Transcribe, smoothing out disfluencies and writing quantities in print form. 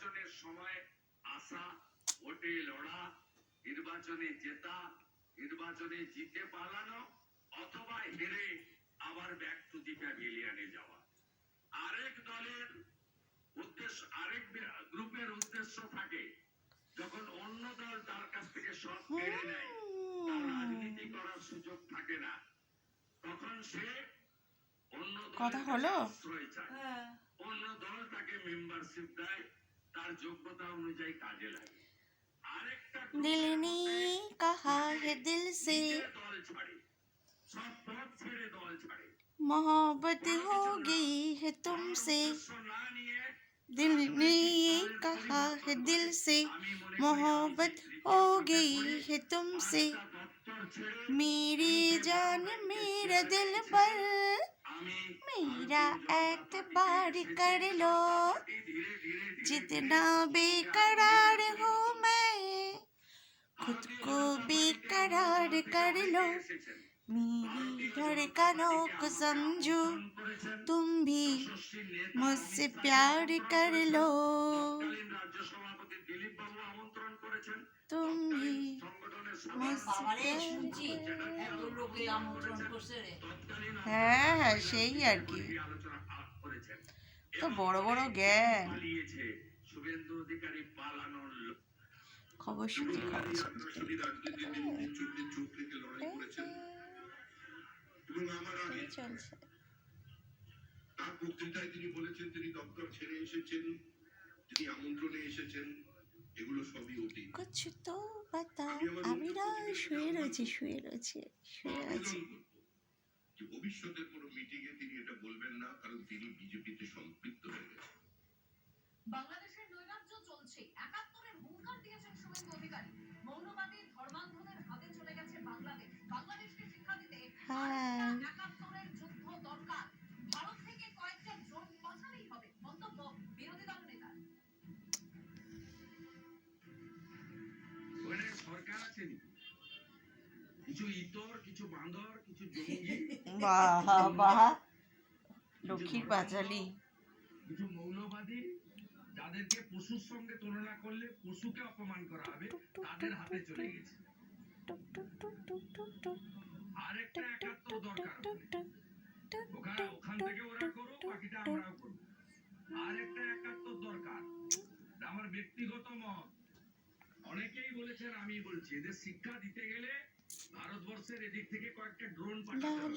নির্বাচনের সময় আসা, ভোটে লড়া, নির্বাচনে জেতা, নির্বাচনে জিতে পালানো, অথবা হেরে আবার ব্যাক টু দি প্যাভিলিয়নে যাওয়া। আরেক দলের উদ্দেশ্য, আরেক গ্রুপের উদ্দেশ্য থাকে যখন অন্য দল তার কাছ থেকে সব কেড়ে নেয়, তার রাজনীতি করার সুযোগ থাকে না, তখন সে অন্য দলের আশ্রয় চায়, অন্য দল তাকে মেম্বারশিপ দেয়, তার যোগ্যতা অনুযায়ী কাজে লাগে। আরেকটা दिल ने कहा है दिल से দল ছাড়ে, সব পথ ছেড়ে দল ছাড়ে, मोहब्बत हो गई है तुमसे। না নিয়ে दिल ने कहा है दिल से मोहब्बत हो गई है तुमसे। मेरी जान मेरा दिल पर मेरा एतबार कर लो। जितना बेकरार हूँ मैं खुद को बेकरार कर लो। मेरी धड़कनों को समझो, तुम भी मुझसे प्यार कर लो। तुम भी হ্যাঁ সেই আর কি, তো বড় বড় জ্ঞান। খবর শুনছি চলছে। তার বক্তৃতায় তিনি বলেছেন তিনি দপ্তর ছেড়ে এসেছেন, তিনি আমন্ত্রণে এসেছেন, এগুলো সবই অতীত। কুছ তো বাতা। আমি না শুয়ে রয়েছি ভবিষ্যতের কোনো মিটিং এ তিনি এটা বলবেন না, কারণ তিনি বিজেপিতে সম্পৃক্ত হয়ে গেছেন। বাংলাদেশের নৈরাজ্য চলছে, ৭১-এর হুঙ্কার দিয়েছেন শুভেন্দু অধিকারী। মৌলবাদী ধর্মান্ধদের হাতে চলে গেছে বাংলাদেশ। বাংলাদেশকে শিক্ষা দিতে ৭১-এর যুদ্ধ দরকার। ভারত থেকে কয়েকটা ড্রোন পাঠালেই হবে, মন্তব্য বিরোধী দল নেতার। ওখানে সরকার আছে কিছু ইতর, কিছু বাঁদর, কিছু জঙ্গি, বাহ বাহ, লক্ষ্মীর পাঁচালী, কিছু মৌলবাদী, যাদেরকে পশুর সঙ্গে তুলনা করলে পশুকে অপমান করা হবে, তাদের হাতে চলে গেছে। আরেকটা ৭১ দরকার, ওখান থেকে ওরা করুক, বাকিটা আমরাও করব। আরেকটা ৭১ দরকার, আমার ব্যক্তিগত মত। অনেকেই বলেছেন, আমি বলছি, এদের শিক্ষা দিতে গেলে ভারতবর্ষের এদিক থেকে কয়েকটা ড্রোন পাঠাতে হবে।